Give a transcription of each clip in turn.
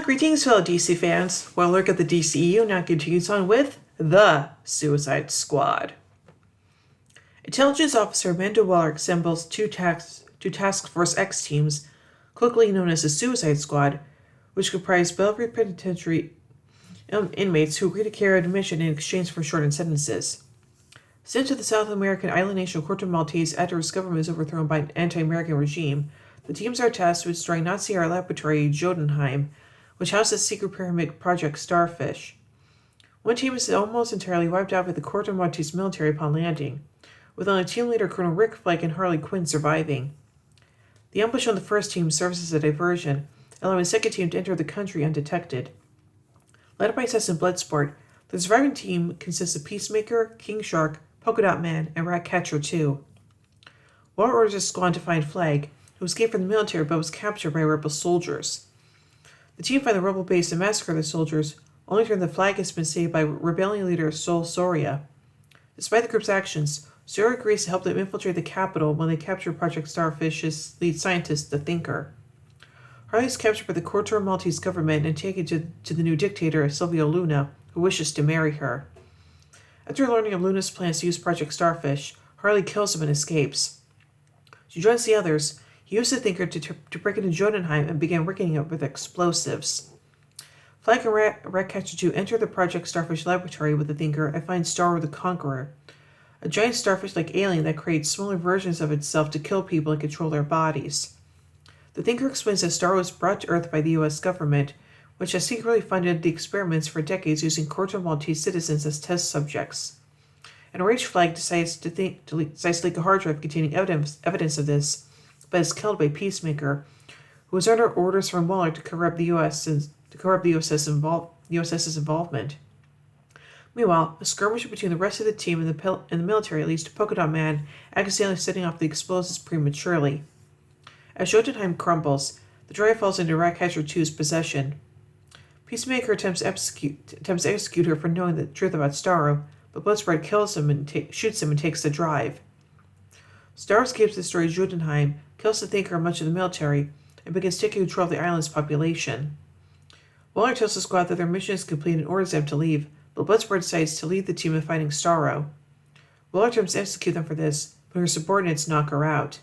Greetings, fellow DC fans. Well, look at the DCEU now continues on with The Suicide Squad. Intelligence Officer Amanda Waller assembles two Task Force X teams, quickly known as the Suicide Squad, which comprise Bellevue Penitentiary inmates who agree to carry out a mission in exchange for shortened sentences. Sent to the South American island nation Corto Maltese after its government is overthrown by an anti-American regime, the teams are tasked with destroying Nazi-era laboratory Jotunheim, which houses the secret pyramid Project Starfish. One team is almost entirely wiped out by the Corto Maltese military upon landing, with only team leader Colonel Rick Flake and Harley Quinn surviving. The ambush on the first team serves as a diversion, allowing the second team to enter the country undetected. Led by Assassin Bloodsport, the surviving team consists of Peacemaker, King Shark, Polka Dot Man, and Ratcatcher 2. Waller orders a squad to find Flag, who escaped from the military but was captured by rebel soldiers. The team find the rebel base and massacre the soldiers, only to learn the Flag has been saved by rebellion leader Sol Soria. Despite the group's actions, Soria agrees to help them infiltrate the capital when they capture Project Starfish's lead scientist, the Thinker. Harley is captured by the Corto Maltese government and taken to the new dictator, Silvio Luna, who wishes to marry her. After learning of Luna's plans to use Project Starfish, Harley kills him and escapes. She joins the others. He used the Thinker to break into Jotunheim and begin rigging it with explosives. Flag and Ratcatcher 2 enter the Project Starfish laboratory with the Thinker and find Starro the Conqueror, a giant starfish-like alien that creates smaller versions of itself to kill people and control their bodies. The Thinker explains that Starro was brought to Earth by the U.S. government, which has secretly funded the experiments for decades using Corto Maltese citizens as test subjects. An enraged Flag decides to leak a hard drive containing evidence of this, but is killed by Peacemaker, who was under orders from Waller to corrupt the USS's involvement. Meanwhile, a skirmish between the rest of the team and the military leads to Polka Dot Man accidentally setting off the explosives prematurely. As Jotunheim crumbles, the drive falls into Ratcatcher 2's possession. Peacemaker attempts to execute her for knowing the truth about Starro, but Bloodsport kills him and shoots him and takes the drive. Starro escapes to destroy Jotunheim, kills the Thinker and much of the military, and begins taking control of the island's population. Waller tells the squad that their mission is complete and orders them to leave, but Bloodsport decides to lead the team in fighting Starro. Waller attempts to execute them for this, but her subordinates knock her out.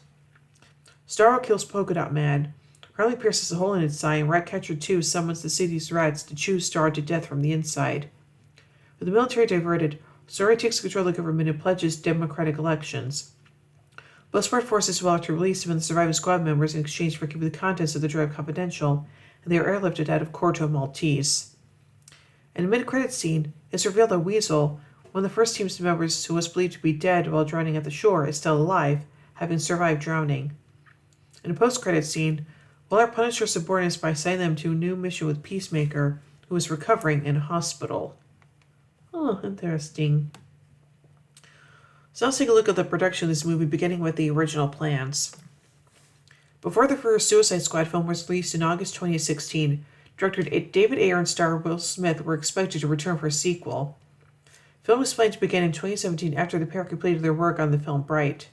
Starro kills Polka Dot Man. Harley pierces a hole in its side, and Ratcatcher 2 summons the city's rats to chew Starro to death from the inside. With the military diverted, Soria takes control of the government and pledges democratic elections. Bloodsport forces Waller to release him and the surviving squad members in exchange for keeping the contents of the drive confidential, and they are airlifted out of Corto Maltese. In a mid-credits scene, it's revealed that Weasel, one of the first team's members who was believed to be dead while drowning at the shore, is still alive, having survived drowning. In a post-credits scene, Waller punished her subordinates by assigning them to a new mission with Peacemaker, who is recovering in a hospital. Oh, interesting. So let's take a look at the production of this movie, beginning with the original plans. Before the first Suicide Squad film was released in August 2016, director David Ayer and star Will Smith were expected to return for a sequel. Film was planned to begin in 2017 after the pair completed their work on the film Bright.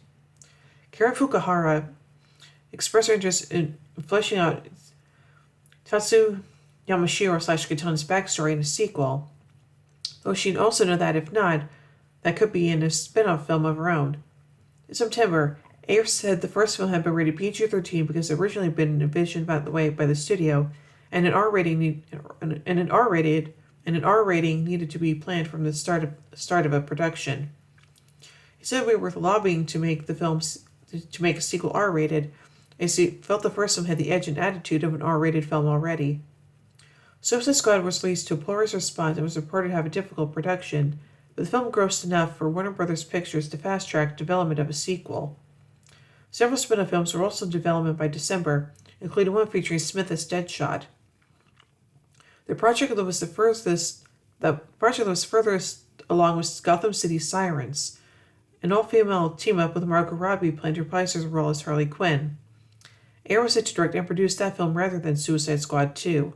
Karen Fukuhara expressed her interest in fleshing out Tatsu Yamashiro/Katane's backstory in a sequel, though she'd also know that if not, that could be in a spin-off film of her own. In September, Ayer said the first film had been rated PG-13 because it had originally been envisioned by the studio, and an R rating needed to be planned from the start of a production. He said we were lobbying to make a sequel R-rated, as he felt the first film had the edge and attitude of an R-rated film already. Suicide Squad was released to a polarized response and was reported to have a difficult production, but the film grossed enough for Warner Brothers Pictures to fast-track development of a sequel. Several spin-off films were also in development by December, including one featuring Smith as Deadshot. The project that was furthest along was Gotham City Sirens, an all-female team-up with Margot Robbie playing to reprise her role as Harley Quinn. Ayer was set to direct and produce that film rather than Suicide Squad 2.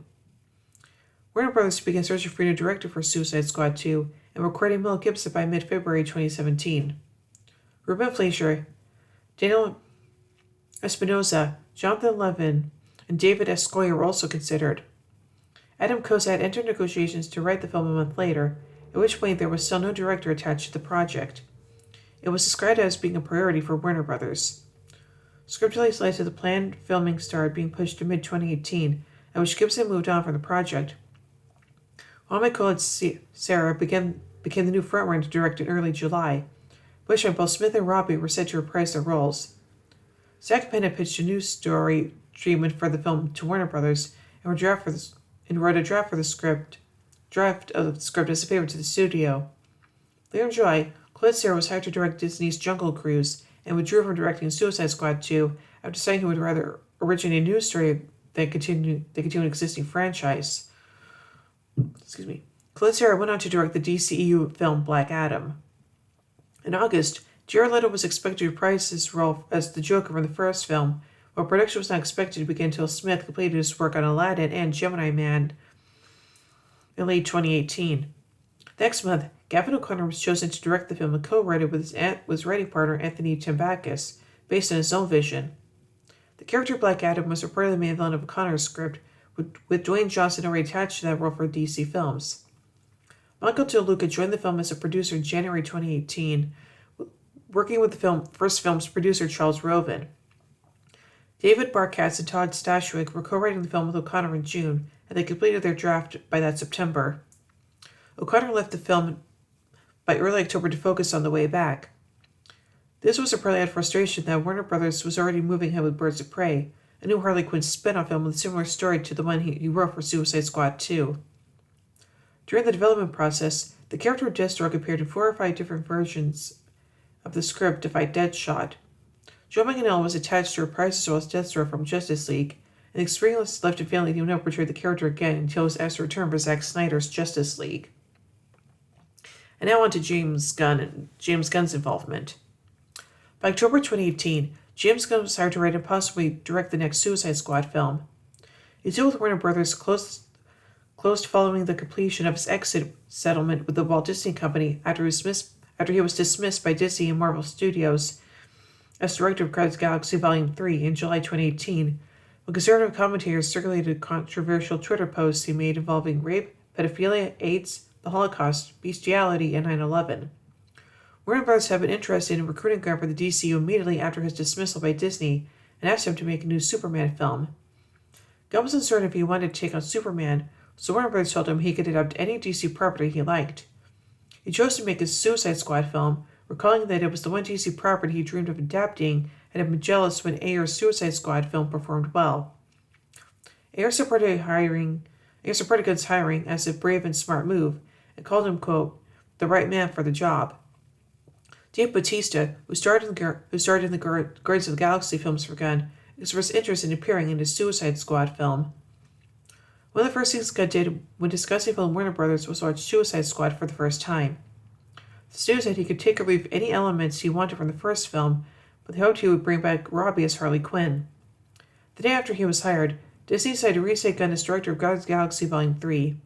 Warner Brothers began searching for a new director for Suicide Squad 2 and recording Mel Gibson by mid-February 2017. Ruben Fleischer, Daniel Espinosa, Jonathan Levin, and David S. Goyer were also considered. Adam Kozad entered negotiations to write the film a month later, at which point there was still no director attached to the project. It was described as being a priority for Warner Brothers. Script delays led to the planned filming start being pushed to mid-2018, at which Gibson moved on from the project. While Michael Cera became the new frontrunner to direct in early July, which time both Smith and Robbie were set to reprise their roles. Zach Penn had pitched a new story treatment for the film to Warner Brothers and wrote a draft of the script as a favor to the studio. Later in July, Claude Cera was hired to direct Disney's Jungle Cruise and withdrew from directing Suicide Squad 2 after saying he would rather originate a new story than continue an existing franchise. Claude Cera went on to direct the DCEU film Black Adam. In August, Jared Leto was expected to reprise his role as the Joker from the first film, while production was not expected to begin until Smith completed his work on Aladdin and Gemini Man in late 2018. Next month, Gavin O'Connor was chosen to direct the film and co-write it with his writing partner Anthony Tambakis, based on his own vision. The character Black Adam was reportedly the main villain of O'Connor's script, with Dwayne Johnson already attached to that role for DC Films. Michael De Luca joined the film as a producer in January 2018, working with the first film's producer Charles Roven. David Barkatz and Todd Stashwick were co-writing the film with O'Connor in June, and they completed their draft by that September. O'Connor left the film by early October to focus on The Way Back. This was a partly out of frustration that Warner Brothers was already moving ahead with Birds of Prey, a new Harley Quinn spin-off film with a similar story to the one he wrote for Suicide Squad 2. During the development process, the character of Deathstroke appeared in 4 or 5 different versions of the script to fight Deadshot. Joe Manganiello was attached to reprise his role as Deathstroke from Justice League, and the experience left him feeling he would never portray the character again until he was asked to return for Zack Snyder's Justice League. And now on to James Gunn's involvement. By October 2018, James Gunn was hired to write and possibly direct the next Suicide Squad film. His deal with Warner Brothers closed following the completion of his exit settlement with the Walt Disney Company after he was dismissed by Disney and Marvel Studios as director of Guardians of the Galaxy Volume 3 in July 2018, when conservative commentators circulated controversial Twitter posts he made involving rape, pedophilia, AIDS, the Holocaust, bestiality, and 9/11. Warner Bros. Have been interested in recruiting Gunn for the DCU immediately after his dismissal by Disney and asked him to make a new Superman film. Gunn was uncertain if he wanted to take on Superman, so Warner Bros. Told him he could adopt any DC property he liked. He chose to make his Suicide Squad film, recalling that it was the one DC property he dreamed of adapting and had been jealous when Ayer's Suicide Squad film performed well. Ayer supported Gunn's hiring as a brave and smart move, and called him, quote, the right man for the job. Dave Bautista, who starred in the Guardians of the Galaxy films for Gunn, expressed interest in appearing in his Suicide Squad film. One of the first things Gunn did when discussing film Warner Brothers was watch Suicide Squad for the first time. The studio said he could take or leave any elements he wanted from the first film, but they hoped he would bring back Robbie as Harley Quinn. The day after he was hired, Disney decided to reinstate Gunn as director of Guardians of the Galaxy Volume 3.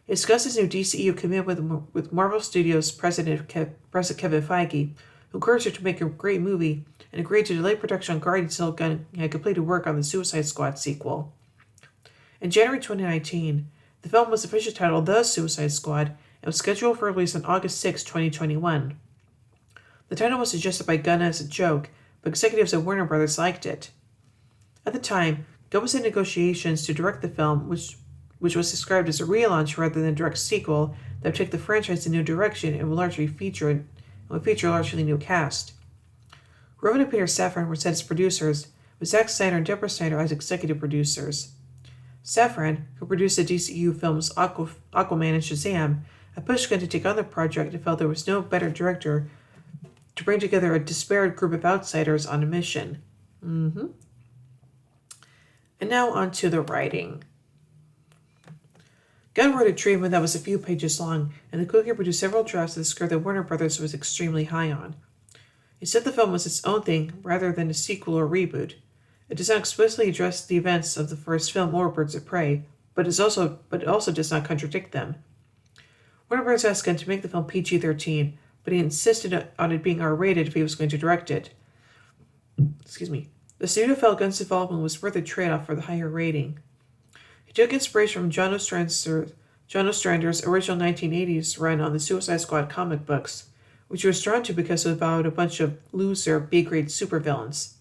He discussed his new DCEU commitment with Marvel Studios President Kevin Feige, who encouraged him to make a great movie, and agreed to delay production on Guardians until Gunn had completed work on the Suicide Squad sequel. In January 2019, the film was officially titled The Suicide Squad and was scheduled for release on August 6, 2021. The title was suggested by Gunn as a joke, but executives at Warner Brothers liked it. At the time, Gunn was in negotiations to direct the film, which was described as a relaunch rather than a direct sequel that would take the franchise in a new direction and would feature a largely new cast. Rowan and Peter Safran were set as producers, with Zack Snyder and Deborah Snyder as executive producers. Safran, who produced the DCU films Aquaman and Shazam, had pushed Gunn to take on the project and felt there was no better director to bring together a disparate group of outsiders on a mission. And now on to the writing. Gunn wrote a treatment that was a few pages long, and the quickly produced several drafts of the script that Warner Brothers was extremely high on. He said the film was its own thing rather than a sequel or reboot. It does not explicitly address the events of the first film or Birds of Prey, but it also does not contradict them. Warner Bros. Asked Gunn to make the film PG-13, but he insisted on it being R-rated if he was going to direct it. The studio felt Gunn's involvement was worth a trade-off for the higher rating. He He took inspiration from John Ostrander's original 1980s run on the Suicide Squad comic books, which he was drawn to because it was about a bunch of loser B-grade supervillains.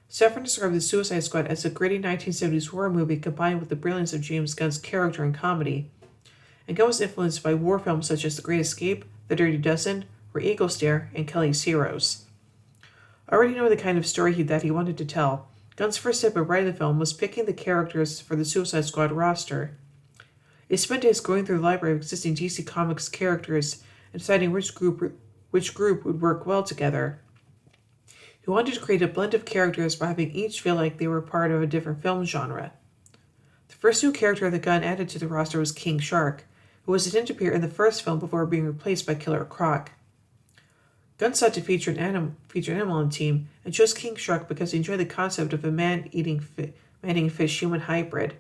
Safran described the Suicide Squad as a gritty 1970s horror movie combined with the brilliance of James Gunn's character and comedy. And Gunn was influenced by war films such as The Great Escape, The Dirty Dozen, Where Eagles Dare, and Kelly's Heroes. I already know the kind of story that he wanted to tell. Gunn's first step in writing the film was picking the characters for the Suicide Squad roster. He spent days going through the library of existing DC Comics characters and deciding which group would work well together. He wanted to create a blend of characters by having each feel like they were part of a different film genre. The first new character that Gunn added to the roster was King Shark, who was intended to appear in the first film before being replaced by Killer Croc. Gunn sought to feature an animal on the team and chose King Shark because he enjoyed the concept of a man-eating fish-human hybrid.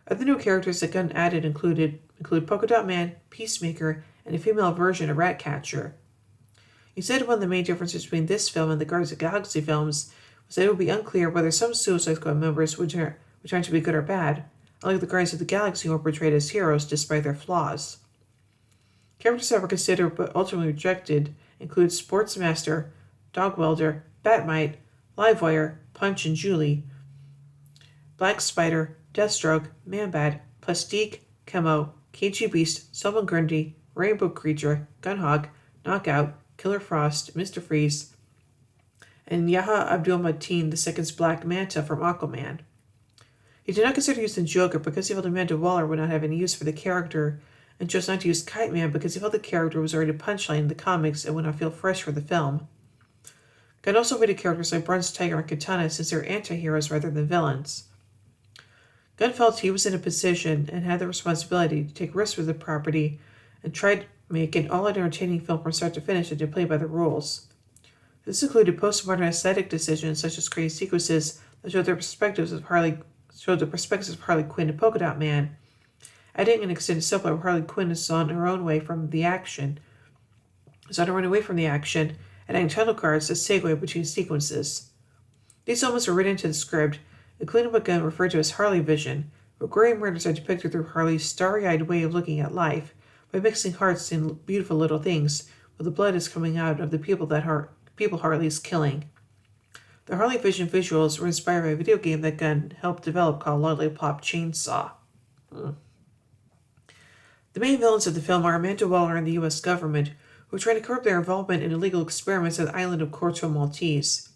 Other new characters that Gunn added include Polka Dot Man, Peacemaker, and a female version of Ratcatcher. He said one of the main differences between this film and the Guardians of the Galaxy films was that it would be unclear whether some Suicide Squad members would turn to be good or bad, unlike the Guardians of the Galaxy who were portrayed as heroes despite their flaws. Characters that were considered but ultimately rejected include Sportsmaster, Dog Welder, Batmite, Livewire, Punch and Julie, Black Spider, Deathstroke, Man-Bat, Plastique, Chemo, KG Beast, Sylvan Grundy, Rainbow Creature, Gunhawk, Knockout, Killer Frost, Mr. Freeze, and Yaha Abdul-Mateen II's Black Manta from Aquaman. He did not consider using Joker because he felt Amanda Waller would not have any use for the character, and chose not to use Kite Man because he felt the character was already a punchline in the comics and would not feel fresh for the film. Gunn also rated characters like Bronze Tiger and Katana since they were anti-heroes rather than villains. Gunn felt he was in a position and had the responsibility to take risks with the property and tried to make an all-out entertaining film from start to finish that did play by the rules. This included postmodern aesthetic decisions such as creating sequences that showed the perspectives of Harley Quinn and Polka Dot Man, adding an extended subplot where Harley Quinn is on her own way from the action, and adding title cards that segue between sequences. These elements were written into the script, including what Gunn referred to as Harley Vision, where gory murders are depicted through Harley's starry-eyed way of looking at life, by mixing hearts and beautiful little things, where the blood is coming out of the people Harley is killing. The Harley Vision visuals were inspired by a video game that Gunn helped develop called Lollipop Chainsaw. The main villains of the film are Amanda Waller and the U.S. government, who are trying to curb their involvement in illegal experiments at the island of Corto Maltese.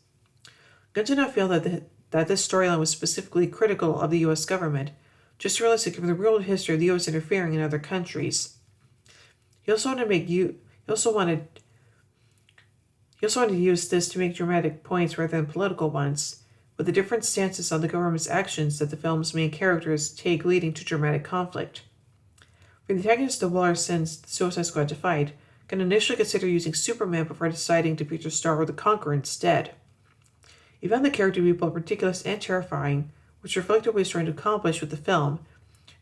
Gunn did not feel that this storyline was specifically critical of the U.S. government, just realistic of the real history of the U.S. interfering in other countries. He also wanted to use this to make dramatic points rather than political ones, with the different stances on the government's actions that the film's main characters take leading to dramatic conflict. For the antagonist that Waller sends the Suicide Squad to fight, Gunn initially considered using Superman before deciding to feature Star-Lord the Conqueror instead. He found the character to be both ridiculous and terrifying, which reflected what he was trying to accomplish with the film,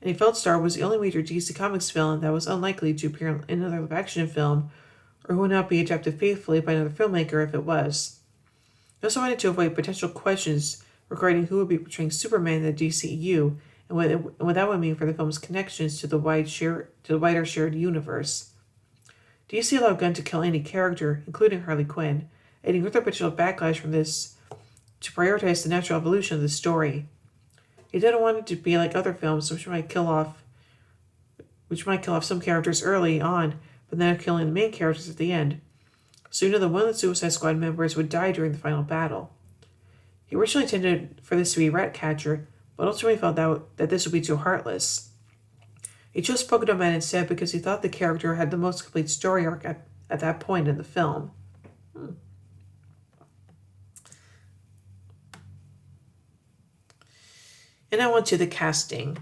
and he felt Star was the only major DC Comics villain that was unlikely to appear in another live-action film, or who would not be adapted faithfully by another filmmaker if it was. He also wanted to avoid potential questions regarding who would be portraying Superman in the DCEU, and what that would mean for the film's connections to the wider shared universe. DC allowed Gunn to kill any character, including Harley Quinn, adding with the potential backlash from this to prioritize the natural evolution of the story. He didn't want it to be like other films, which might kill off some characters early on, but then killing the main characters at the end. So he knew that one of the Suicide Squad members would die during the final battle. He originally intended for this to be Ratcatcher, but ultimately felt that this would be too heartless. He chose Polka Dot Man instead because he thought the character had the most complete story arc at that point in the film. And now on to the casting.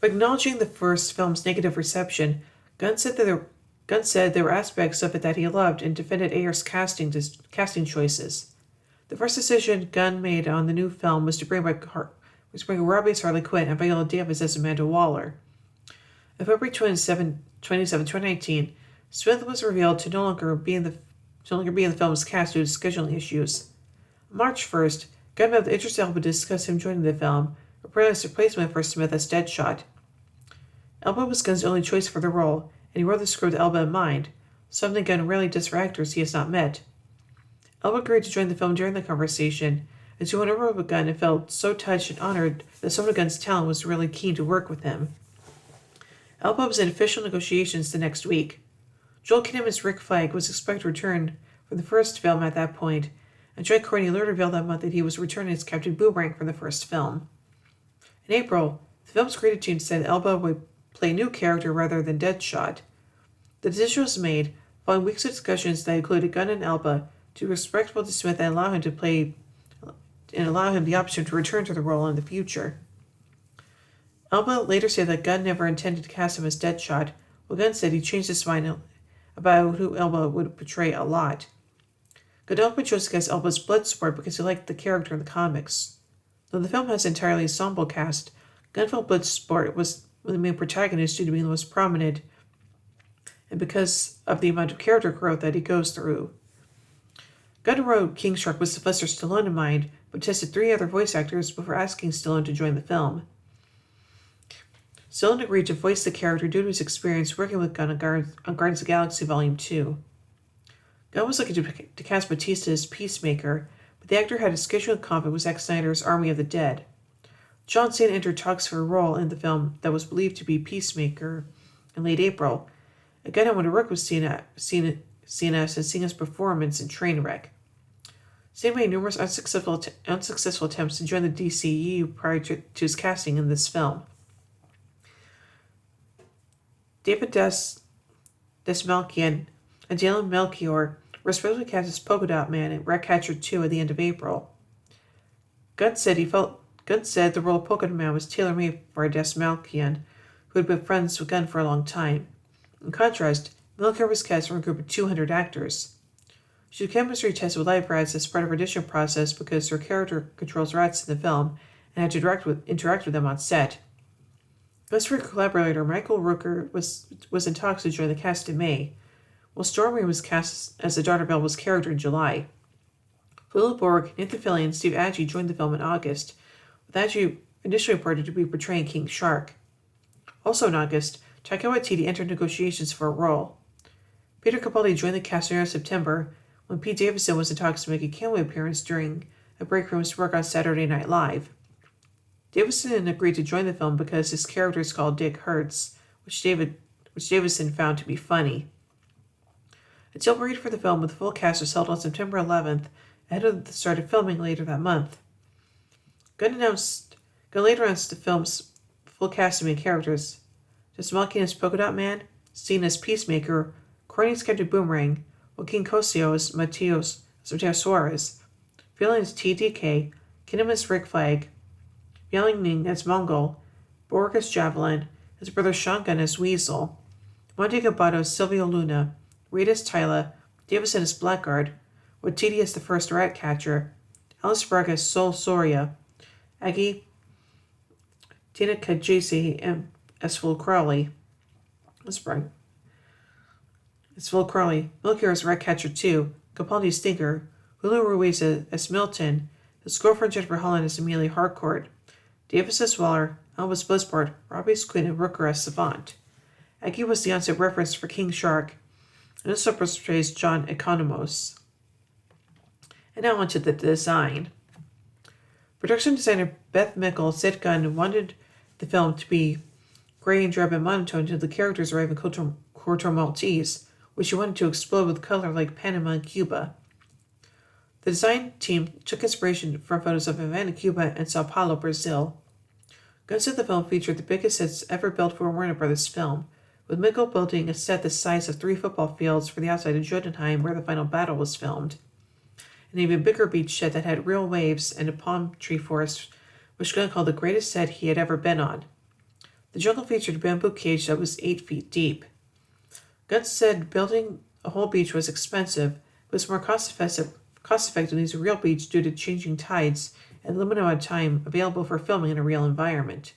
By acknowledging the first film's negative reception, Gunn said there were aspects of it that he loved and defended Ayer's casting choices. The first decision Gunn made on the new film was to bring Robbie as Harley Quinn and Viola Davis as Amanda Waller. On February 27, 2019, Smith was revealed to no longer be in the film's cast due to scheduling issues. On March 1st, Gunn met with Idris Elba to discuss him joining the film, as replacement for Smith as Deadshot. Elba was Gunn's only choice for the role, and he wrote the script with Elba in mind, something Gunn rarely does for actors he has not met. Elba agreed to join the film during the conversation, and she went over with Gunn and felt so touched and honored that someone of Gunn's talent was really keen to work with him. Elba was in official negotiations the next week. Joel Kinnaman's Rick Flag was expected to return for the first film at that point, and Jai Courtney later revealed that month that he was returning as Captain Boomerang for the first film. In April, the film's creative team said Elba would play a new character rather than Deadshot. The decision was made following weeks of discussions that included Gunn and Elba to be respectful to Smith and allow him the option to return to the role in the future. Elba later said that Gunn never intended to cast him as Deadshot, while Gunn said he changed his mind about who Elba would portray a lot. Gunn ultimately chose to cast Elba's Bloodsport because he liked the character in the comics. Though the film has an entirely ensemble cast, Gunn felt Bloodsport was the main protagonist due to being the most prominent and because of the amount of character growth that he goes through. Gunn wrote King Shark with Sylvester Stallone in mind, but tested 3 other voice actors before asking Stallone to join the film. Stallone agreed to voice the character due to his experience working with Gunn on Guardians of the Galaxy Volume 2. Gunn was looking to cast Bautista as Peacemaker, but the actor had a scheduling conflict with Zack Snyder's Army of the Dead. John Cena entered talks for a role in the film that was believed to be Peacemaker in late April. Gunn wanted to work with Cena since seeing his performance in Trainwreck. Cena made numerous unsuccessful attempts to join the DCEU prior to his casting in this film. David Dastmalchian and Dylan Melchior were supposed to cast as Polka Dot Man in Ratcatcher 2 at the end of April. Gunn said the role of Polka Dot Man was tailor-made for Dastmalchian, who had been friends with Gunn for a long time. In contrast, Melchior was cast from a group of 200 actors. She did chemistry tests with live rats as part of her audition process because her character controls rats in the film and had to interact with them on set. Best friend collaborator Michael Rooker was in talks to join the cast in May, while Stormy was cast as the daughter of Elba's character in July. Philip Borg, Nathan Fillion, and Steve Agee joined the film in August, with Agee initially reported to be portraying King Shark. Also in August, Taika Waititi entered negotiations for a role. Peter Capaldi joined the cast in September, when Pete Davidson was in talks to make a cameo appearance during a break room to work on Saturday Night Live. Davidson agreed to join the film because his character is called Dick Hertz, which Davidson found to be funny. A table read for the film with the full cast was held on September 11th, ahead of the start of filming later that month. Gunn later announced the film's full cast of main characters: Dastmalchian as Polka Dot Man, Cena as Peacemaker, Courtney as Captain Boomerang, Joaquin Cosio as Mateo Suarez, Fillion as TDK, Kinnaman as Rick Flag, Yelling as Mongol, Borg as Javelin, his brother Sean Gunn as Weasel, Monte Gabato as Silvio Luna, Reed as Tyla, Davison as Blackguard, Waititi as the first rat catcher, Alice Braga as Sol Soria, Aggie Tina Kajisi as Phil Crowley. Melchior as Ratcatcher 2, Capaldi Stinker, Julio Ruiz as Milton, his girlfriend Jennifer Holland as Amelia Harcourt, Davis as Waller, Elvis Bloodsport, Robbie Quinn, and Rooker as Savant. Aggie was the on-set reference for King Shark, and also portrays John Economos. And now onto the design. Production designer Beth Mickle said Gunn wanted the film to be gray and drab and monotone until the characters arrive in Corto Maltese, which she wanted to explode with color like Panama and Cuba. The design team took inspiration from photos of Havana, Cuba, and Sao Paulo, Brazil. Gunn said the film featured the biggest sets ever built for a Warner Brothers film, with Mickle building a set the size of 3 football fields for the outside of Jotunheim where the final battle was filmed. An even bigger beach set that had real waves and a palm tree forest, which Gunn called the greatest set he had ever been on. The jungle featured a bamboo cage that was 8 feet deep. Gunn said building a whole beach was expensive, but was more cost-effective to use a real beach due to changing tides and the limited amount of time available for filming in a real environment.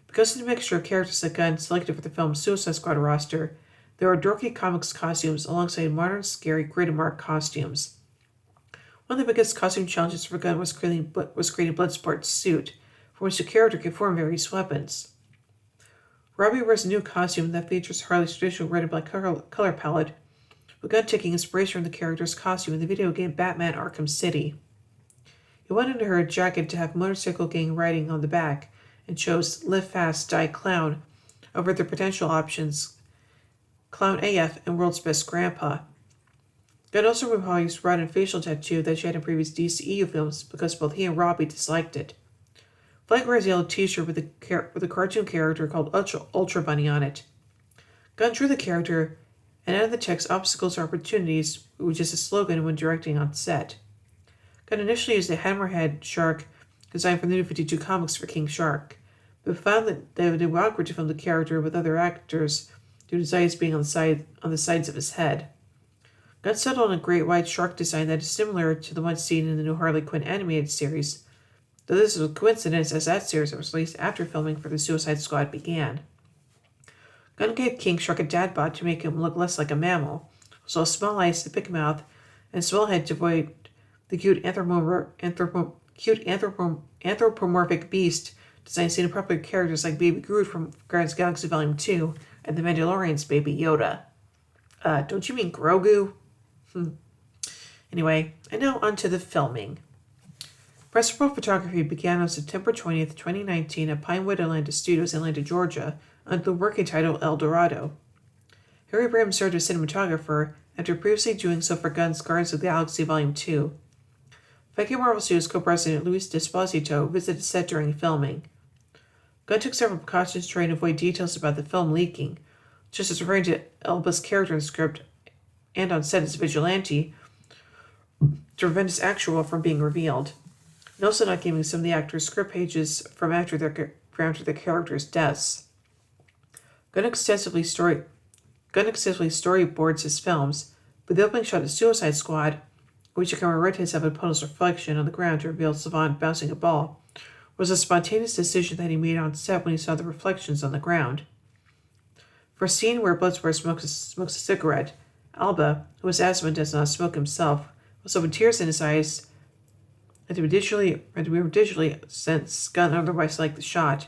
Because of the mixture of characters that Gunn selected for the film's Suicide Squad roster, there are dorky comics costumes alongside modern, scary, grid-marked costumes. One of the biggest costume challenges for Gunn was creating Bloodsport's suit, from which the character can form various weapons. Robbie wears a new costume that features Harley's traditional red and black color palette, with Gunn taking inspiration from the character's costume in the video game Batman Arkham City. He wanted her jacket to have motorcycle gang writing on the back and chose Live Fast, Die Clown over the potential options Clown AF and World's Best Grandpa. Gunn also removed Harley's rod and facial tattoo that she had in previous DCEU films because both he and Robbie disliked it. Flag wears a yellow t-shirt with a cartoon character called Ultra Bunny on it. Gunn drew the character and added the text "Obstacles are Opportunities," which is a slogan when directing on set. Gunn initially used a hammerhead shark designed from the New 52 comics for King Shark, but found that they would be awkward to film the character with other actors due to his eyes being on the sides of his head. Gunn settled on a great white shark design that is similar to the one seen in the new Harley Quinn animated series, though this is a coincidence as that series was released after filming for the Suicide Squad began. Gunn gave King Shark a dad bod to make him look less like a mammal, so small eyes, a big mouth, and a small head to avoid the cute anthropomorphic beast design seen in popular characters like Baby Groot from Guardians of the Galaxy Volume 2 and The Mandalorian's Baby Yoda. Don't you mean Grogu? Anyway, and now on to the filming. Principal photography began on September 20th, 2019 at Pinewood Atlanta Studios in Atlanta, Georgia, under the working title El Dorado. Harry Bram served as cinematographer after previously doing so for Gunn's Guardians of the Galaxy Volume 2. Feige Marvel Studios co-president Luis Desposito visited set during filming. Gunn took several precautions to try and avoid details about the film leaking, just as referring to Elba's character in the script and on set as Vigilante to prevent his actual role from being revealed, and also not giving some of the actors script pages from after their characters' deaths. Gunn extensively storyboards his films, but the opening shot of Suicide Squad, which the camera rotates of Apollo's reflection on the ground to reveal Savant bouncing a ball, was a spontaneous decision that he made on set when he saw the reflections on the ground. For a scene where Bloodsport smokes a cigarette, Alba, who has asthma and does not smoke himself, was with tears in his eyes, and we were digitally since Gunn otherwise liked the shot.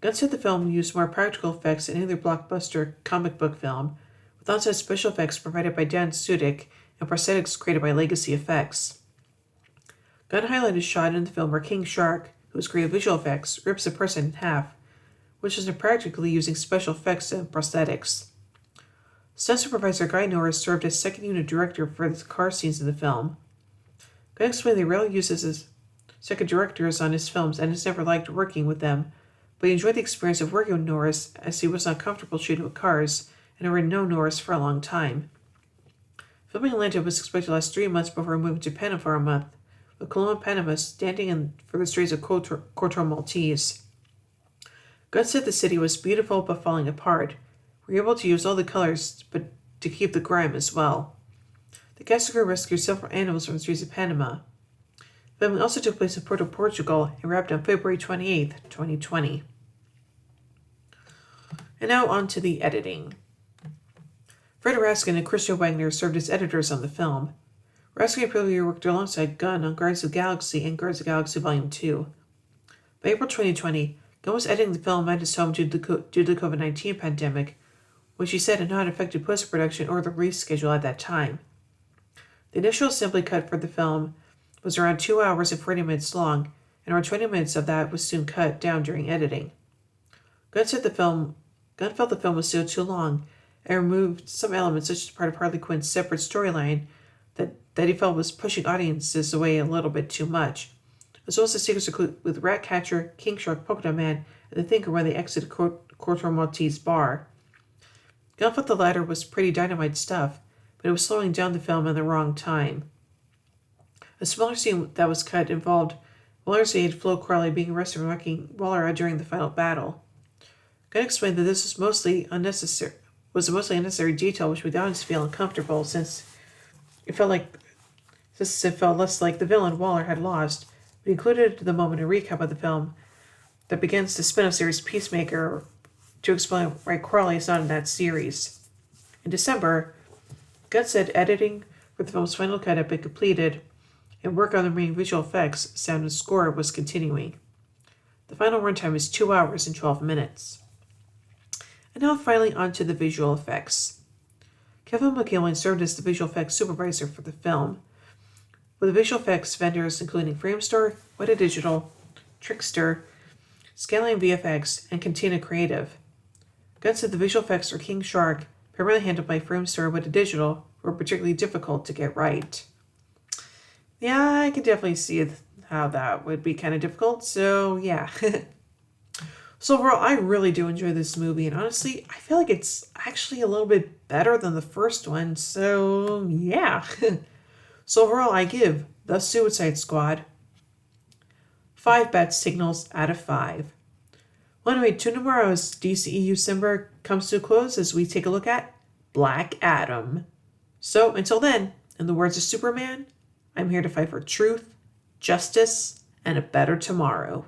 Gunn said the film used more practical effects than any other blockbuster comic book film, with on-set special effects provided by Dan Sudik and prosthetics created by Legacy Effects. Gunn highlighted a shot in the film where King Shark, who has created visual effects, rips a person in half, which is practically using special effects and prosthetics. Stunt supervisor Guy Norris served as second unit director for the car scenes in the film. Gunn explained they rarely uses his second directors on his films and has never liked working with them, but he enjoyed the experience of working with Norris as he was not comfortable shooting with cars and had already known Norris for a long time. Filming in Atlanta was expected to last 3 months before moving to Panama for a month, with Coloma, Panama standing in for the streets of Corto Maltese. Gunn said the city was beautiful but falling apart. We were able to use all the colors, but to keep the grime as well. The cast and crew rescued several animals from the streets of Panama. Filming also took place in Porto, Portugal, and wrapped on February 28th, 2020. And now on to the editing. Fred Raskin and Christian Wagner served as editors on the film. Raskin and Preview worked alongside Gunn on Guardians of the Galaxy and Guardians of the Galaxy Volume 2. By April 2020, Gunn was editing the film at his home due to the COVID-19 pandemic, which he said had not affected post-production or the release schedule at that time. The initial assembly cut for the film was around 2 hours and 40 minutes long, and around 20 minutes of that was soon cut down during editing. Gunn felt the film was still too long, and removed some elements such as part of Harley Quinn's separate storyline that he felt was pushing audiences away a little bit too much, as well as the sequence with Ratcatcher, King Shark, Polka Dot Man, and the Thinker when they exited Corto Maltese bar. Gunn felt the latter was pretty dynamite stuff, but it was slowing down the film in the wrong time. A smaller scene that was cut involved Waller's aide Flo Crawley being arrested for knocking Waller out during the final battle. Gunn explained that this was a mostly unnecessary detail which made the audience feel uncomfortable since it felt less like the villain Waller had lost, but he included the moment a recap of the film that begins the spin-off series Peacemaker to explain why Crawley is not in that series. In December, Gunn said editing for the film's final cut had been completed and work on the remaining visual effects, sound, and score was continuing. The final runtime is 2 hours and 12 minutes. And now finally onto the visual effects. Kevin McKillen served as the visual effects supervisor for the film, with the visual effects vendors including Framestore, Weta Digital, Trickster, Scaling VFX, and Cantina Creative. Guns of the visual effects for King Shark, primarily handled by Framestore Weta Digital, were particularly difficult to get right. Yeah, I can definitely see how that would be kind of difficult, so yeah. So overall, I really do enjoy this movie, and honestly, I feel like it's actually a little bit better than the first one, so yeah. So overall, I give The Suicide Squad 5 bat signals out of 5. Well, anyway, tomorrow's DCEU December comes to a close as we take a look at Black Adam. So until then, in the words of Superman, I'm here to fight for truth, justice, and a better tomorrow.